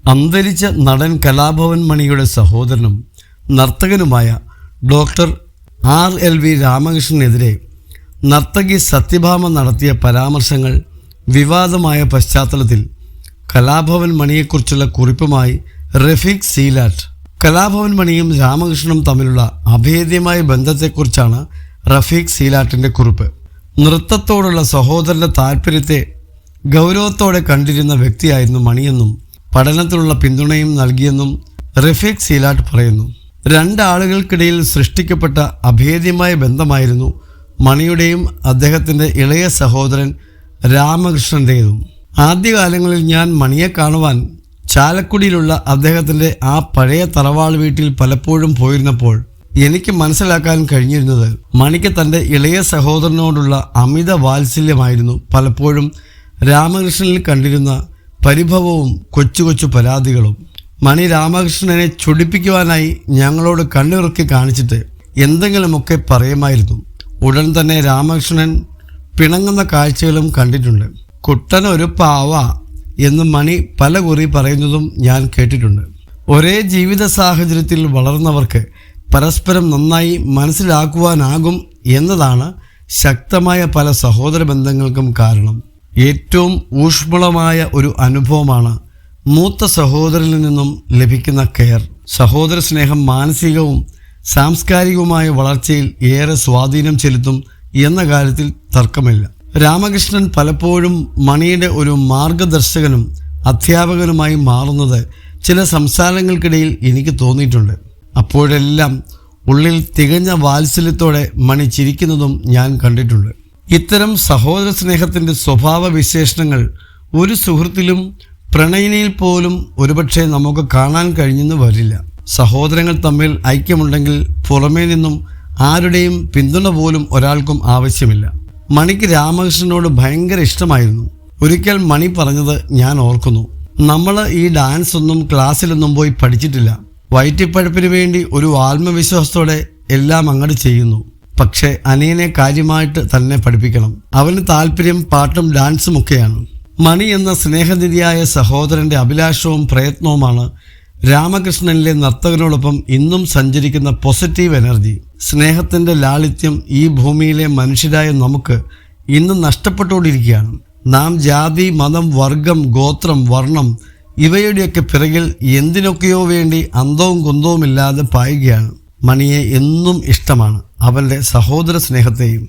അന്തരിച്ച നടൻ കലാഭവൻ മണിയുടെ സഹോദരനും നർത്തകനുമായ ഡോക്ടർ RLV രാമകൃഷ്ണനെതിരെ നർത്തകി സത്യഭാമ നടത്തിയ പരാമർശങ്ങൾ വിവാദമായ പശ്ചാത്തലത്തിൽ കലാഭവൻ മണിയെക്കുറിച്ചുള്ള കുറിപ്പുമായി റഫീഖ് സീലാറ്റ്. കലാഭവൻ മണിയും രാമകൃഷ്ണനും തമ്മിലുള്ള അഭേദ്യമായ ബന്ധത്തെക്കുറിച്ചാണ് റഫീഖ് സീലാറ്റിൻ്റെ കുറിപ്പ്. നൃത്തത്തോടുള്ള സഹോദരൻ്റെ താല്പര്യത്തെ ഗൗരവത്തോടെ കണ്ടിരുന്ന വ്യക്തിയായിരുന്നു മണിയെന്നും പഠനത്തിലുള്ള പിന്തുണയും നൽകിയെന്നും റഫീഖ് സീലാറ്റ് പറയുന്നു. രണ്ടാളുകൾക്കിടയിൽ സൃഷ്ടിക്കപ്പെട്ട അഭേദ്യമായ ബന്ധമായിരുന്നു മണിയുടെയും അദ്ദേഹത്തിൻ്റെ ഇളയ സഹോദരൻ രാമകൃഷ്ണൻ്റേതും. ആദ്യകാലങ്ങളിൽ ഞാൻ മണിയെ കാണുവാൻ ചാലക്കുടിയിലുള്ള അദ്ദേഹത്തിൻ്റെ ആ പഴയ തറവാട് വീട്ടിൽ പലപ്പോഴും പോയിരുന്നപ്പോൾ എനിക്ക് മനസ്സിലാക്കാൻ കഴിഞ്ഞിരുന്നത് മണിക്ക് തൻ്റെ ഇളയ സഹോദരനോടുള്ള അമിത വാത്സല്യമായിരുന്നു. പലപ്പോഴും രാമകൃഷ്ണനിൽ കണ്ടിരുന്ന പരിഭവവും കൊച്ചു കൊച്ചു പരാതികളും. മണി രാമകൃഷ്ണനെ ചൊടിപ്പിക്കുവാനായി ഞങ്ങളോട് കണ്ണിറുക്കി കാണിച്ചിട്ട് എന്തെങ്കിലുമൊക്കെ പറയുമായിരുന്നു. ഉടൻ തന്നെ രാമകൃഷ്ണൻ പിണങ്ങുന്ന കാഴ്ചകളും കണ്ടിട്ടുണ്ട്. കുട്ടനൊരു പാവ എന്ന് മണി പല കുറി പറയുന്നതും ഞാൻ കേട്ടിട്ടുണ്ട്. ഒരേ ജീവിത സാഹചര്യത്തിൽ വളർന്നവർക്ക് പരസ്പരം നന്നായി മനസ്സിലാക്കുവാനാകും എന്നതാണ് ശക്തമായ പല സഹോദര ബന്ധങ്ങൾക്കും കാരണം. ഏറ്റവും ഊഷ്മളമായ ഒരു അനുഭവമാണ് മൂത്ത സഹോദരനിൽ നിന്നും ലഭിക്കുന്ന കെയർ. സഹോദര സ്നേഹം മാനസികവും സാംസ്കാരികവുമായ വളർച്ചയിൽ ഏറെ സ്വാധീനം ചെലുത്തും എന്ന കാര്യത്തിൽ തർക്കമില്ല. രാമകൃഷ്ണൻ പലപ്പോഴും മണിയുടെ ഒരു മാർഗദർശകനും അധ്യാപകനുമായി മാറുന്നത് ചില സംസാരങ്ങൾക്കിടയിൽ എനിക്ക് തോന്നിയിട്ടുണ്ട്. അപ്പോഴെല്ലാം ഉള്ളിൽ തികഞ്ഞ വാത്സല്യത്തോടെ മണി ചിരിക്കുന്നതും ഞാൻ കണ്ടിട്ടുണ്ട്. ഇത്തരം സഹോദര സ്നേഹത്തിൻ്റെ സ്വഭാവ വിശേഷണങ്ങൾ ഒരു സുഹൃത്തിലും പ്രണയിനിയിൽ പോലും ഒരുപക്ഷെ നമുക്ക് കാണാൻ കഴിഞ്ഞെന്ന് വരില്ല. സഹോദരങ്ങൾ തമ്മിൽ ഐക്യമുണ്ടെങ്കിൽ പുറമേ നിന്നും ആരുടെയും പിന്തുണ പോലും ഒരാൾക്കും ആവശ്യമില്ല. മണിക്ക് രാമകൃഷ്ണനോട് ഭയങ്കര ഇഷ്ടമായിരുന്നു. ഒരിക്കൽ മണി പറഞ്ഞത് ഞാൻ ഓർക്കുന്നു, നമ്മൾ ഈ ഡാൻസ് ഒന്നും ക്ലാസ്സിലൊന്നും പോയി പഠിച്ചിട്ടില്ല. വയറ്റിപ്പഴപ്പിന് വേണ്ടി ഒരു ആത്മവിശ്വാസത്തോടെ എല്ലാം അങ്ങോട്ട് ചെയ്യുന്നു. പക്ഷേ അനിയനെ കാര്യമായിട്ട് തന്നെ പഠിപ്പിക്കണം. അവന് താല്പര്യം പാട്ടും ഡാൻസും ഒക്കെയാണ്. മണി എന്ന സ്നേഹനിധിയായ സഹോദരൻ്റെ അഭിലാഷവും പ്രയത്നവുമാണ് രാമകൃഷ്ണനിലെ നർത്തകനോടൊപ്പം ഇന്നും സഞ്ചരിക്കുന്ന പോസിറ്റീവ് എനർജി. സ്നേഹത്തിൻ്റെ ലാളിത്യം ഈ ഭൂമിയിലെ മനുഷ്യരായ നമുക്ക് ഇന്ന് നഷ്ടപ്പെട്ടുകൊണ്ടിരിക്കുകയാണ്. നാം ജാതി, മതം, വർഗം, ഗോത്രം, വർണ്ണം ഇവയുടെയൊക്കെ പിറകിൽ എന്തിനൊക്കെയോ വേണ്ടി അന്തവും കുന്തവുമില്ലാതെ പായുകയാണ്. മണിയെ എന്നും ഇഷ്ടമാണ്, അവൻ്റെ സഹോദര സ്നേഹത്തെയും.